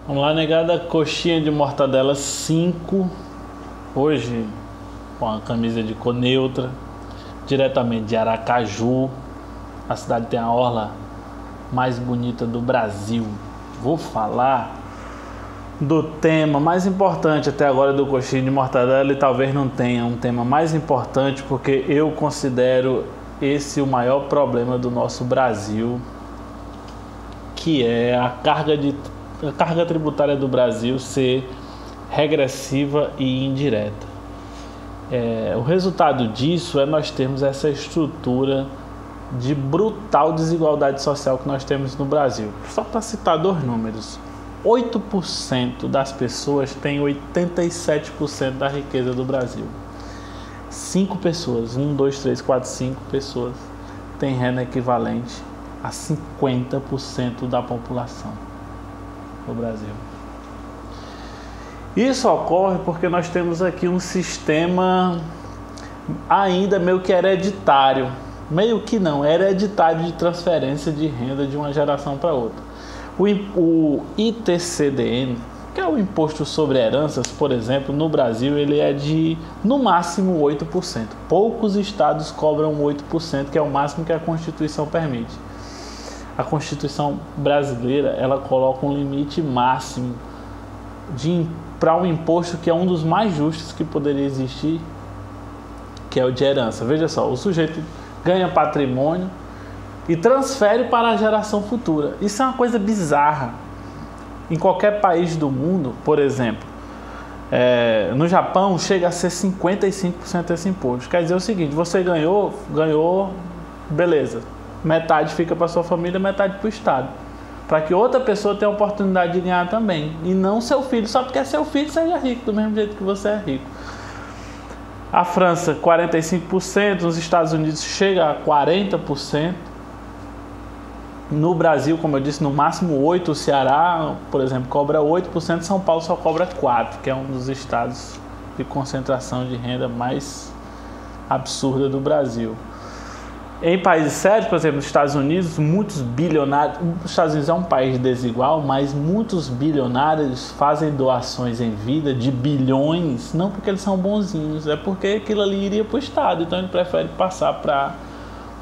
Vamos lá, negada, coxinha de mortadela 5, hoje com a camisa de cor neutra, diretamente de Aracaju. A cidade tem a orla mais bonita do Brasil. Vou falar do tema mais importante até agora do coxinha de mortadela, e talvez não tenha um tema mais importante, porque eu considero esse o maior problema do nosso Brasil, que é a carga tributária do Brasil ser regressiva e indireta. O resultado disso é nós termos essa estrutura de brutal desigualdade social que nós temos no Brasil. Só para citar dois números: 8% das pessoas têm 87% da riqueza do Brasil. 5 pessoas, 1, 2, 3, 4, 5 pessoas têm renda equivalente a 50% da população do Brasil. Isso ocorre porque nós temos aqui um sistema ainda meio que hereditário, meio que não, hereditário, de transferência de renda de uma geração para outra. O ITCDN, que é o Imposto sobre Heranças, por exemplo, no Brasil ele é de, no máximo, 8%. Poucos estados cobram 8%, que é o máximo que a Constituição permite. A Constituição brasileira, ela coloca um limite máximo para um imposto que é um dos mais justos que poderia existir, que é o de herança. Veja só, o sujeito ganha patrimônio e transfere para a geração futura. Isso é uma coisa bizarra. Em qualquer país do mundo, por exemplo, no Japão chega a ser 55% esse imposto. Quer dizer o seguinte: você ganhou, beleza. Metade fica para sua família, metade para o Estado, para que outra pessoa tenha a oportunidade de ganhar também, e não seu filho, só porque é seu filho seja rico, do mesmo jeito que você é rico. A França, 45%, nos Estados Unidos chega a 40%, no Brasil, como eu disse, no máximo 8%, o Ceará, por exemplo, cobra 8%, São Paulo só cobra 4%, que é um dos estados de concentração de renda mais absurda do Brasil. Em países sérios, por exemplo, nos Estados Unidos, muitos bilionários... Os Estados Unidos é um país desigual, mas muitos bilionários fazem doações em vida de bilhões, não porque eles são bonzinhos, é porque aquilo ali iria para o Estado. Então ele prefere passar para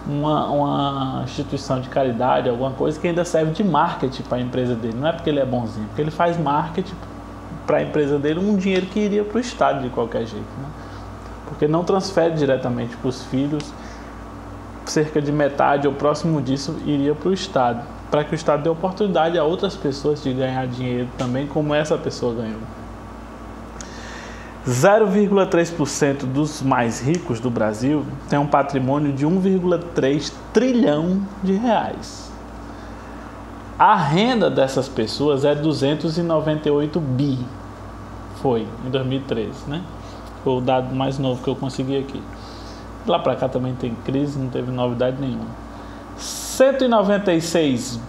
uma instituição de caridade, alguma coisa que ainda serve de marketing para a empresa dele. Não é porque ele é bonzinho, porque ele faz marketing para a empresa dele, um dinheiro que iria para o Estado de qualquer jeito, né? Porque não transfere diretamente para os filhos. Cerca de metade ou próximo disso iria para o Estado, para que o Estado dê oportunidade a outras pessoas de ganhar dinheiro também, como essa pessoa ganhou. 0,3% dos mais ricos do Brasil tem um patrimônio de 1,3 trilhão de reais. A renda dessas pessoas é 298 bi. Foi em 2013, né? Foi o dado mais novo que eu consegui aqui. Lá para cá também tem crise, não teve novidade nenhuma. 196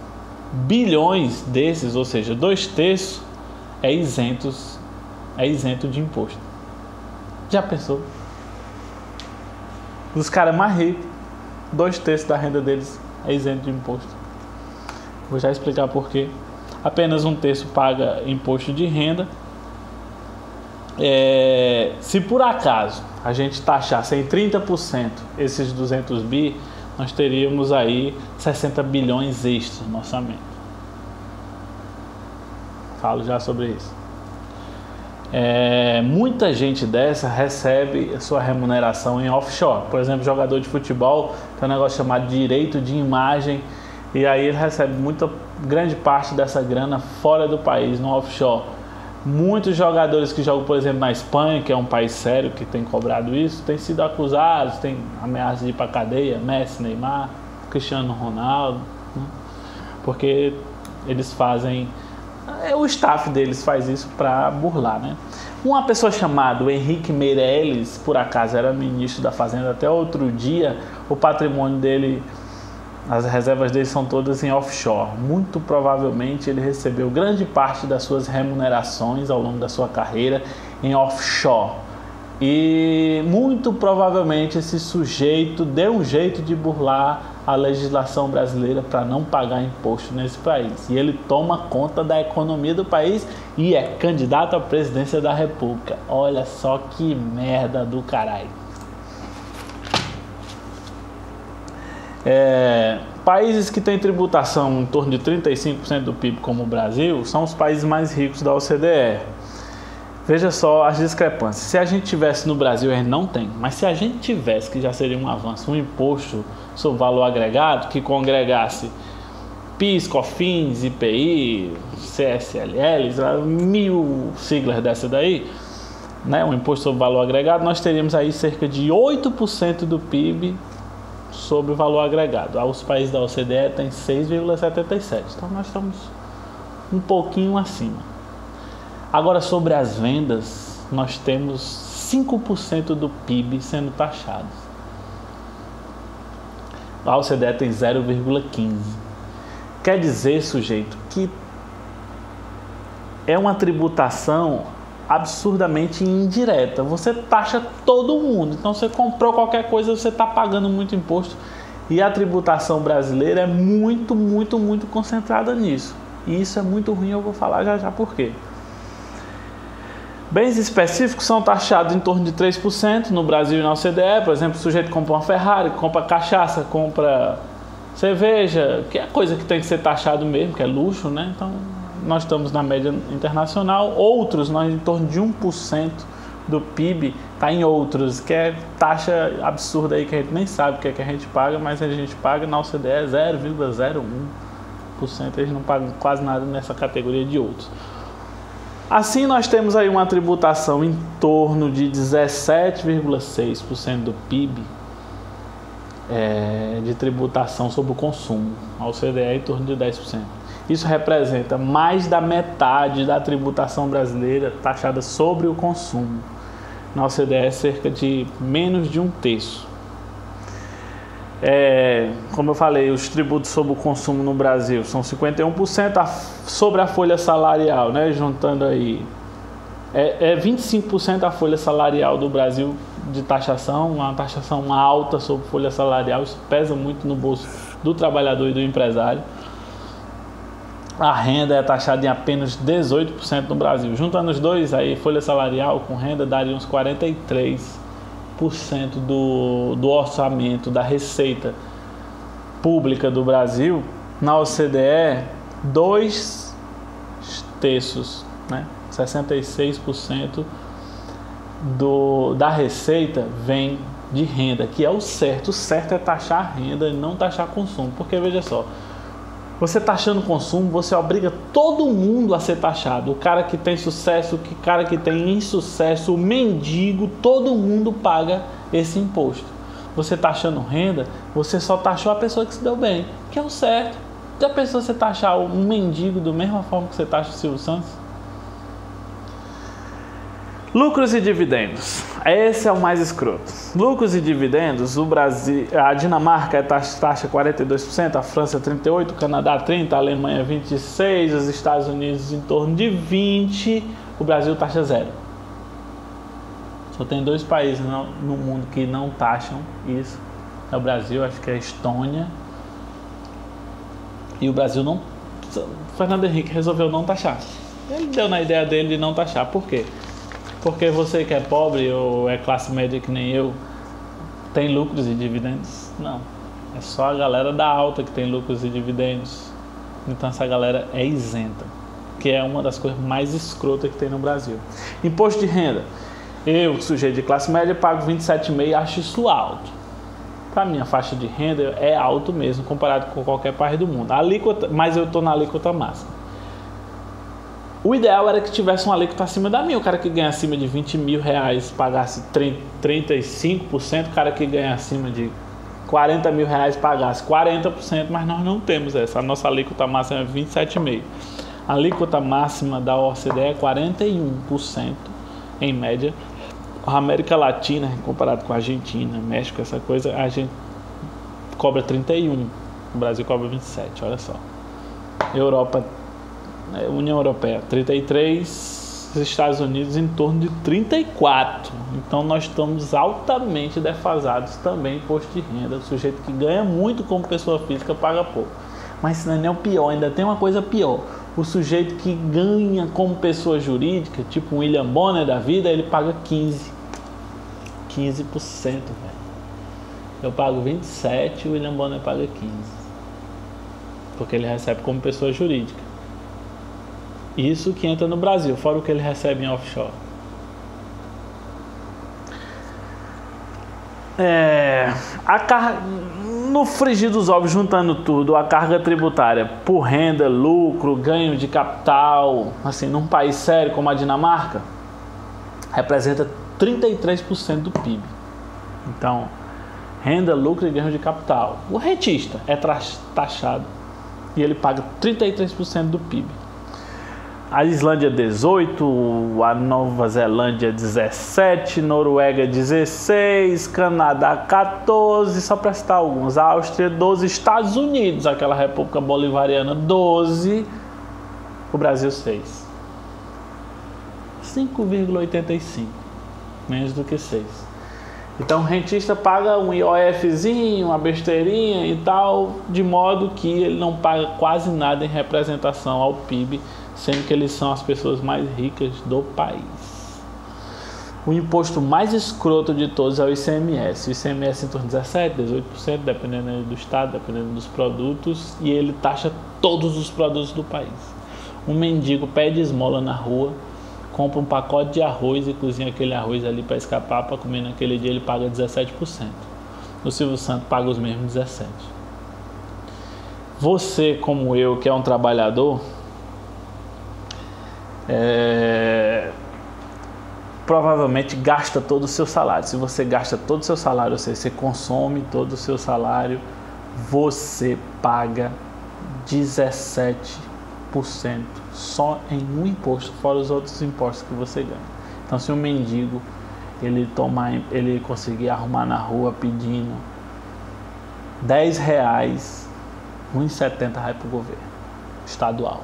bilhões desses, ou seja, 2/3, é isento de imposto. Já pensou? Os caras mais ricos, 2/3 da renda deles é isento de imposto. Vou já explicar por quê. Apenas 1/3 paga imposto de renda. Se por acaso a gente taxasse em 30% esses 200 bi, nós teríamos aí 60 bilhões extras no orçamento. Falo já sobre isso. Muita gente dessa recebe a sua remuneração em offshore. Por exemplo, jogador de futebol tem um negócio chamado direito de imagem, e aí ele recebe grande parte dessa grana fora do país, no offshore. Muitos jogadores que jogam, por exemplo, na Espanha, que é um país sério que tem cobrado isso, têm sido acusados, têm ameaças de ir para a cadeia. Messi, Neymar, Cristiano Ronaldo, né? Porque eles fazem... O staff deles faz isso para burlar, né? Uma pessoa chamada Henrique Meirelles, por acaso era ministro da Fazenda até outro dia, o patrimônio dele... As reservas dele são todas em offshore. Muito provavelmente ele recebeu grande parte das suas remunerações ao longo da sua carreira em offshore. E muito provavelmente esse sujeito deu um jeito de burlar a legislação brasileira para não pagar imposto nesse país. E ele toma conta da economia do país e é candidato à presidência da República. Olha só que merda do caralho. Países que têm tributação em torno de 35% do PIB, como o Brasil, são os países mais ricos da OCDE. Veja só as discrepâncias. Se a gente tivesse no Brasil, a gente não tem, mas se a gente tivesse, que já seria um avanço, um imposto sobre valor agregado, que congregasse PIS, COFINS, IPI, CSLL, 1000 siglas dessa daí, né, um imposto sobre valor agregado, nós teríamos aí cerca de 8% do PIB sobre o valor agregado. Os países da OCDE têm 6,77%. Então nós estamos um pouquinho acima. Agora, sobre as vendas, nós temos 5% do PIB sendo taxados. A OCDE tem 0,15%. Quer dizer, sujeito, que é uma tributação absurdamente indireta. Você taxa todo mundo. Então, você comprou qualquer coisa, você está pagando muito imposto. E a tributação brasileira é muito, muito, muito concentrada nisso. E isso é muito ruim, eu vou falar já já por quê. Bens específicos são taxados em torno de 3% no Brasil e na OCDE. Por exemplo, o sujeito compra uma Ferrari, compra cachaça, compra cerveja, que é coisa que tem que ser taxado mesmo, que é luxo, né? Então, nós estamos na média internacional. Outros, nós em torno de 1% do PIB está em outros, que é taxa absurda aí que a gente nem sabe o que é que a gente paga, mas a gente paga na OCDE 0,01%. Eles não pagam quase nada nessa categoria de outros. Assim, nós temos aí uma tributação em torno de 17,6% do PIB de tributação sobre o consumo. A OCDE é em torno de 10%. Isso representa mais da metade da tributação brasileira taxada sobre o consumo. Na OCDE é cerca de menos de 1/3. Como eu falei, os tributos sobre o consumo no Brasil são 51% sobre a folha salarial, né? Juntando aí, 25% a folha salarial do Brasil de taxação, uma taxação alta sobre folha salarial. Isso pesa muito no bolso do trabalhador e do empresário. A renda é taxada em apenas 18% no Brasil. Juntando os dois, aí folha salarial com renda daria uns 43% do orçamento, da receita pública do Brasil. Na OCDE, 2/3, né? 66% da receita vem de renda, que é o certo. O certo é taxar a renda e não taxar consumo. Porque, veja só, você taxando consumo, você obriga todo mundo a ser taxado. O cara que tem sucesso, o cara que tem insucesso, o mendigo, todo mundo paga esse imposto. Você taxando renda, você só taxou a pessoa que se deu bem, que é o certo. Já pensou você taxar um mendigo da mesma forma que você taxa o Silvio Santos? Lucros e dividendos. Esse é o mais escroto. Lucros e dividendos, o Brasil, a Dinamarca taxa 42%, a França 38%, o Canadá 30%, a Alemanha 26%, os Estados Unidos em torno de 20%, o Brasil taxa 0%. Só tem 2 países no mundo que não taxam isso. É o Brasil, acho que é a Estônia. E o Brasil não... O Fernando Henrique resolveu não taxar. Ele deu na ideia dele de não taxar. Por quê? Porque você que é pobre ou é classe média que nem eu, tem lucros e dividendos? Não. É só a galera da alta que tem lucros e dividendos. Então essa galera é isenta, que é uma das coisas mais escrotas que tem no Brasil. Imposto de renda. Eu, sujeito de classe média, pago 27,5%, acho isso alto. Para minha faixa de renda é alto mesmo, comparado com qualquer país do mundo. Mas eu estou na alíquota máxima. O ideal era que tivesse uma alíquota acima da minha. O cara que ganha acima de 20 mil reais pagasse 35%, o cara que ganha acima de 40 mil reais pagasse 40%, mas nós não temos essa. A nossa alíquota máxima é 27,5%. A alíquota máxima da OCDE é 41%, em média. A América Latina, comparado com a Argentina, México, essa coisa, a gente cobra 31%, o Brasil cobra 27%, olha só. União Europeia, 33%, Os Estados Unidos em torno de 34%. Então nós estamos altamente defasados também em imposto de renda. O sujeito que ganha muito como pessoa física paga pouco. Mas isso não é o pior, ainda tem uma coisa pior. O sujeito que ganha como pessoa jurídica, tipo um William Bonner da vida, ele paga 15%, velho. Eu pago 27% e o William Bonner paga 15%. Porque ele recebe como pessoa jurídica. Isso que entra no Brasil, fora o que ele recebe em offshore. No frigir dos ovos, juntando tudo, a carga tributária por renda, lucro, ganho de capital, assim, num país sério como a Dinamarca, representa 33% do PIB. Então, renda, lucro e ganho de capital. O rentista é taxado e ele paga 33% do PIB. A Islândia 18%, a Nova Zelândia 17%, Noruega 16%, Canadá 14%, só para citar alguns, a Áustria 12%, Estados Unidos, aquela República Bolivariana 12%, o Brasil 6%. 5,85%, menos do que 6%. Então o rentista paga um IOFzinho, uma besteirinha e tal, de modo que ele não paga quase nada em representação ao PIB, sendo que eles são as pessoas mais ricas do país. O imposto mais escroto de todos é o ICMS. O ICMS em torno de 17%, 18%, dependendo do estado, dependendo dos produtos, e ele taxa todos os produtos do país. Um mendigo pede esmola na rua, compra um pacote de arroz e cozinha aquele arroz ali para escapar, para comer naquele dia, ele paga 17%. O Silvio Santos paga os mesmos 17%. Você, como eu, que é um trabalhador, provavelmente gasta todo o seu salário. Se você gasta todo o seu salário, ou seja, você consome todo o seu salário, você paga 17% só em um imposto, fora os outros impostos que você ganha. Então, se um mendigo ele conseguir arrumar na rua pedindo R$10, R$1,70 vai para o governo estadual.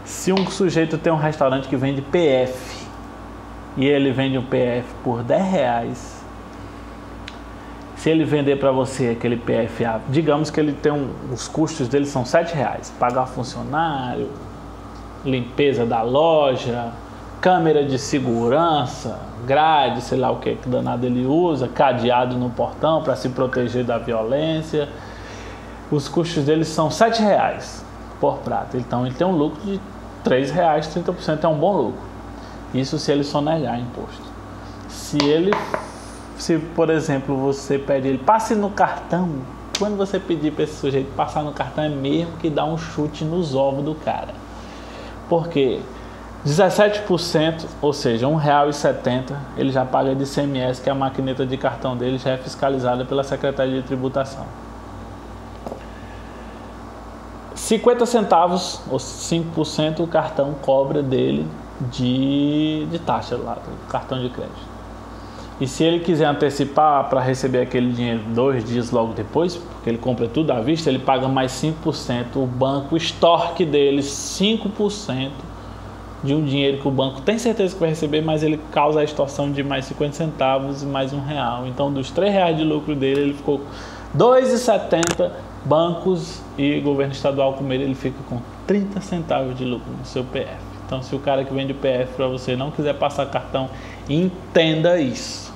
Se um sujeito tem um restaurante que vende PF e ele vende um PF por R$10, se ele vender para você aquele PF, digamos que ele tem os custos dele são R$7, pagar funcionário, limpeza da loja, câmera de segurança, grade, sei lá o que danado ele usa, cadeado no portão para se proteger da violência, os custos dele são R$7 por prato. Então ele tem um lucro de R$3, 30% é um bom lucro. Isso se ele sonegar imposto. Se por exemplo você pede ele, passe no cartão, quando você pedir para esse sujeito passar no cartão, é mesmo que dá um chute nos ovos do cara. Porque 17%, ou seja, R$1,70, ele já paga de ICMS, que a maquineta de cartão dele já é fiscalizada pela Secretaria de Tributação. 50 centavos ou 5% o cartão cobra dele de taxa lá, do cartão de crédito. E se ele quiser antecipar para receber aquele dinheiro 2 dias logo depois, porque ele compra tudo à vista, ele paga mais 5%. O banco extorque dele 5% de um dinheiro que o banco tem certeza que vai receber, mas ele causa a extorsão de mais 50 centavos e mais R$1. Então, dos R$3 de lucro dele, ele ficou R$2,70. Bancos e governo estadual com ele fica com 30 centavos de lucro no seu PF. Então, se o cara que vende o PF para você não quiser passar cartão, entenda isso.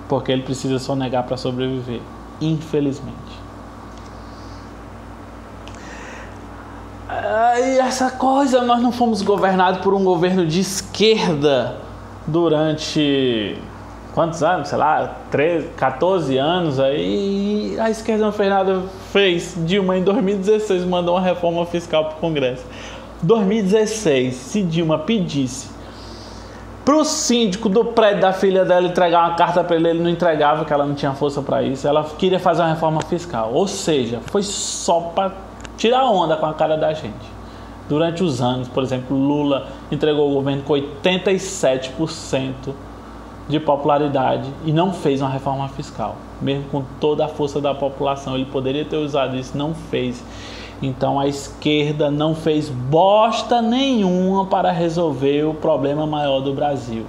Porque ele precisa sonegar para sobreviver, infelizmente. E essa coisa, nós não fomos governados por um governo de esquerda durante... quantos anos? Sei lá, 13, 14 anos aí, a esquerda não fez nada, fez. Dilma em 2016 mandou uma reforma fiscal para o Congresso. 2016, se Dilma pedisse para o síndico do prédio da filha dela entregar uma carta para ele não entregava, porque ela não tinha força para isso. Ela queria fazer uma reforma fiscal, ou seja, foi só para tirar onda com a cara da gente. Durante os anos, por exemplo, Lula entregou o governo com 87% de popularidade e não fez uma reforma fiscal, mesmo com toda a força da população. Ele poderia ter usado isso, não fez. Então a esquerda não fez bosta nenhuma para resolver o problema maior do Brasil.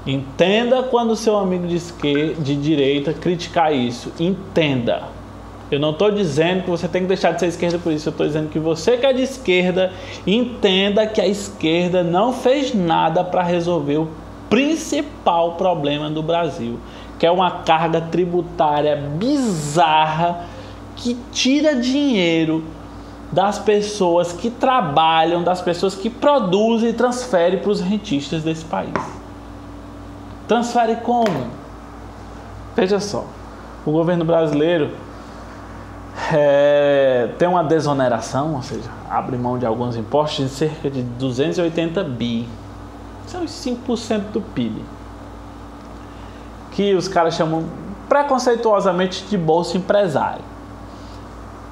Entenda quando o seu amigo de direita criticar isso. Entenda. Eu não estou dizendo que você tem que deixar de ser esquerda por isso. Eu estou dizendo que você que é de esquerda, entenda que a esquerda não fez nada para resolver o principal problema do Brasil, que é uma carga tributária bizarra que tira dinheiro das pessoas que trabalham, das pessoas que produzem e transfere para os rentistas desse país. Transfere como? Veja só, o governo brasileiro tem uma desoneração, ou seja, abre mão de alguns impostos de cerca de 280 bi. São os 5% do PIB. Que os caras chamam preconceituosamente de bolsa empresário.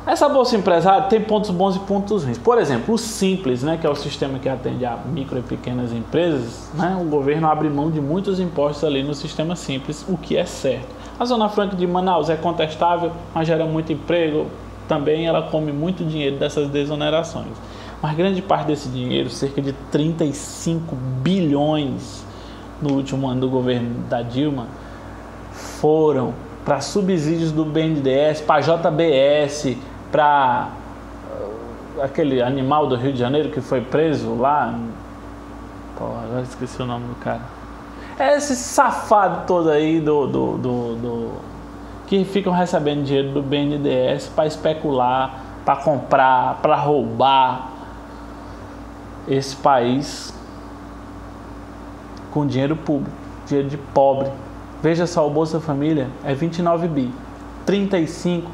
Essa bolsa empresária tem pontos bons e pontos ruins. Por exemplo, o Simples, né, que é o sistema que atende a micro e pequenas empresas, né, o governo abre mão de muitos impostos ali no sistema Simples, o que é certo. A Zona Franca de Manaus é contestável, mas gera muito emprego. Também ela come muito dinheiro dessas desonerações. Mas grande parte desse dinheiro, cerca de 35 bilhões no último ano do governo da Dilma, foram para subsídios do BNDES, para JBS, para aquele animal do Rio de Janeiro que foi preso lá. Pô, agora esqueci o nome do cara. É esse safado todo aí que ficam recebendo dinheiro do BNDES para especular, para comprar, para roubar esse país com dinheiro público, dinheiro de pobre. Veja só, o Bolsa Família é 29 bi, 35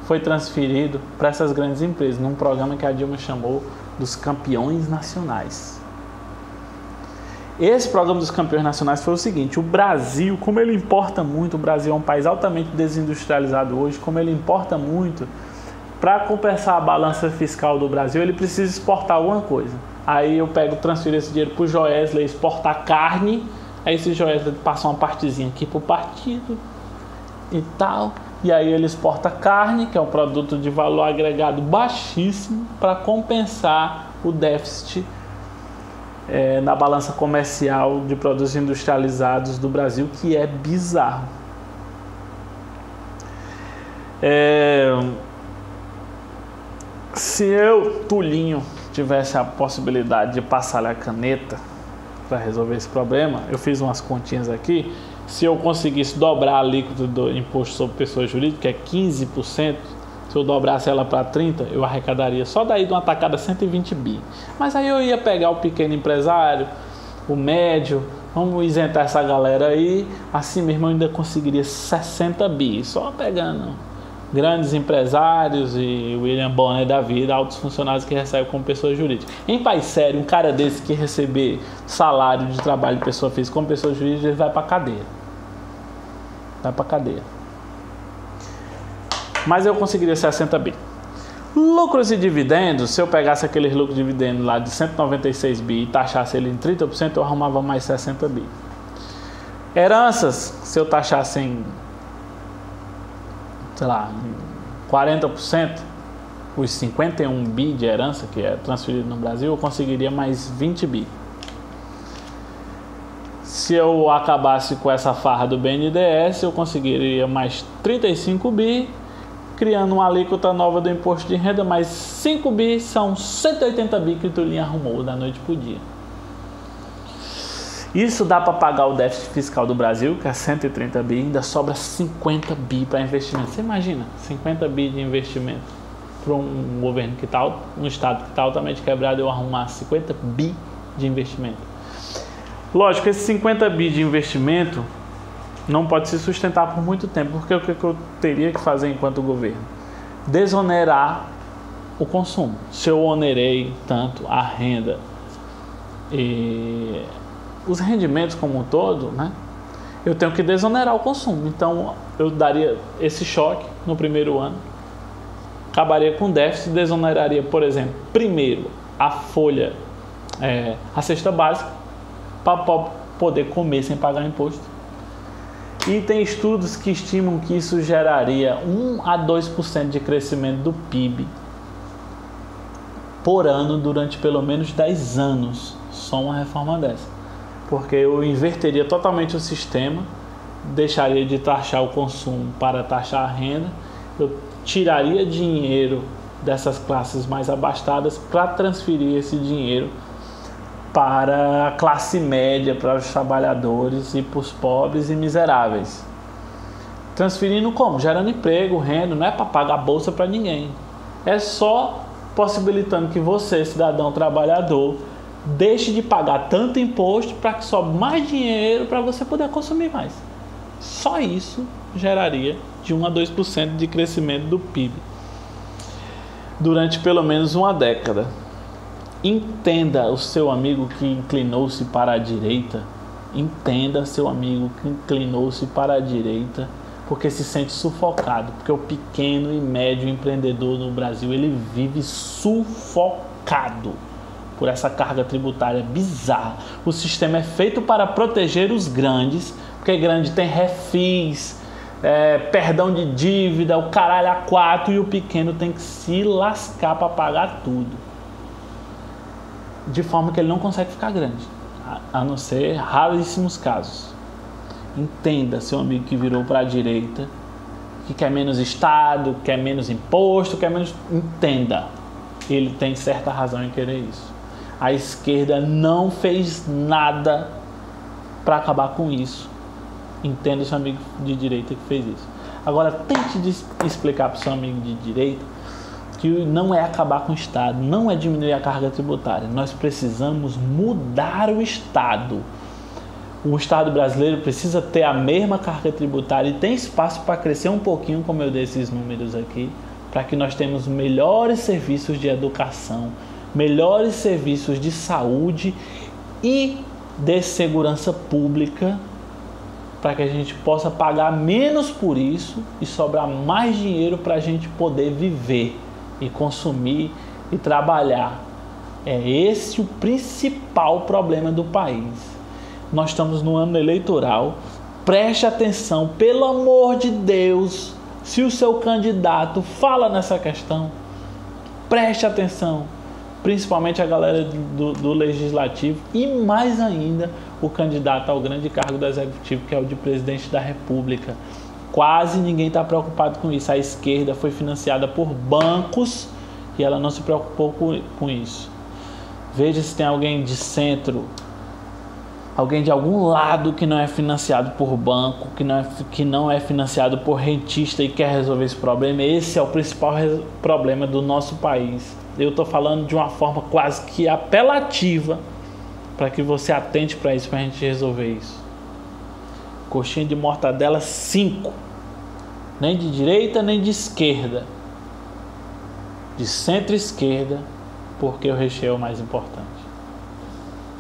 foi transferido para essas grandes empresas, num programa que a Dilma chamou dos campeões nacionais. Esse programa dos campeões nacionais foi o seguinte: o Brasil, como ele importa muito, o Brasil é um país altamente desindustrializado hoje, como ele importa muito, para compensar a balança fiscal do Brasil, ele precisa exportar alguma coisa. Aí eu transfiro esse dinheiro para o Joesley exportar carne, aí esse Joesley passa uma partezinha aqui para o partido e tal, e aí ele exporta carne, que é um produto de valor agregado baixíssimo, para compensar o déficit na balança comercial de produtos industrializados do Brasil, que é bizarro. Se eu, Tulinho, tivesse a possibilidade de passar a caneta para resolver esse problema, eu fiz umas continhas aqui. Se eu conseguisse dobrar a alíquota do imposto sobre pessoa jurídica, que é 15%, se eu dobrasse ela para 30%, eu arrecadaria só daí de uma tacada 120 bi. Mas aí eu ia pegar o pequeno empresário, o médio, vamos isentar essa galera aí, assim mesmo eu ainda conseguiria 60 bi, só pegando grandes empresários e William Bonner da vida, altos funcionários que recebem como pessoa jurídica. Em país sério, um cara desse que receber salário de trabalho de pessoa física como pessoa jurídica, ele vai para cadeia. Vai para cadeia. Mas eu conseguiria 60 bi. Lucros e dividendos, se eu pegasse aqueles lucros de dividendos lá de 196 bi e taxasse ele em 30%, eu arrumava mais 60 bi. Heranças, se eu taxasse em, sei lá, 40%, os 51 bi de herança que é transferido no Brasil, eu conseguiria mais 20 bi. Se eu acabasse com essa farra do BNDES, eu conseguiria mais 35 bi, criando uma alíquota nova do imposto de renda, mais 5 bi, são 180 bi que o Tulinho arrumou da noite pro dia. Isso dá para pagar o déficit fiscal do Brasil, que é 130 bi, ainda sobra 50 bi para investimento. Você imagina, 50 bi de investimento para um governo que está, um estado que está altamente quebrado, eu arrumar 50 bi de investimento. Lógico, esse 50 bi de investimento não pode se sustentar por muito tempo, porque o que eu teria que fazer enquanto governo? Desonerar o consumo. Se eu onerei tanto a renda e os rendimentos como um todo, né, eu tenho que desonerar o consumo. Então eu daria esse choque no primeiro ano, acabaria com o déficit, desoneraria, por exemplo, primeiro a folha, a cesta básica, para poder comer sem pagar imposto. E tem estudos que estimam que isso geraria 1 a 2% de crescimento do PIB por ano durante pelo menos 10 anos. Só uma reforma dessa. Porque eu inverteria totalmente o sistema, deixaria de taxar o consumo para taxar a renda, eu tiraria dinheiro dessas classes mais abastadas para transferir esse dinheiro para a classe média, para os trabalhadores e para os pobres e miseráveis. Transferindo como? Gerando emprego, renda, não é para pagar bolsa para ninguém. É só possibilitando que você, cidadão trabalhador, deixe de pagar tanto imposto para que sobe mais dinheiro para você poder consumir mais. Só isso geraria de 1 a 2% de crescimento do PIB durante pelo menos uma década. Entenda o seu amigo que inclinou-se para a direita. Entenda seu amigo que inclinou-se para a direita porque se sente sufocado. Porque o pequeno e médio empreendedor no Brasil, ele vive sufocado por essa carga tributária bizarra. O sistema é feito para proteger os grandes, porque grande tem refis, perdão de dívida, o caralho a 4, e o pequeno tem que se lascar para pagar tudo. De forma que ele não consegue ficar grande, a não ser raríssimos casos. Entenda seu amigo que virou para a direita, que quer menos Estado, quer menos imposto, quer menos... Entenda, ele tem certa razão em querer isso. A esquerda não fez nada para acabar com isso. Entenda seu amigo de direita que fez isso. Agora tente explicar para o seu amigo de direita que não é acabar com o Estado, não é diminuir a carga tributária. Nós precisamos mudar o Estado. O Estado brasileiro precisa ter a mesma carga tributária e tem espaço para crescer um pouquinho, como eu dei esses números aqui, para que nós tenhamos melhores serviços de educação, melhores serviços de saúde e de segurança pública, para que a gente possa pagar menos por isso e sobrar mais dinheiro para a gente poder viver e consumir e trabalhar. É esse o principal problema do país. Nós estamos no ano eleitoral. Preste atenção, pelo amor de Deus, se o seu candidato fala nessa questão, preste atenção, principalmente a galera do Legislativo e mais ainda o candidato ao grande cargo do Executivo, que é o de Presidente da República. Quase ninguém está preocupado com isso. A esquerda foi financiada por bancos e ela não se preocupou com isso. Veja se tem alguém de centro, alguém de algum lado que não é financiado por banco, que não é financiado por rentista e quer resolver esse problema. Esse é o principal problema do nosso país. Eu estou falando de uma forma quase que apelativa para que você atente para isso, para a gente resolver isso. Coxinha de mortadela 5. Nem de direita, nem de esquerda. De centro-esquerda, porque o recheio é o mais importante.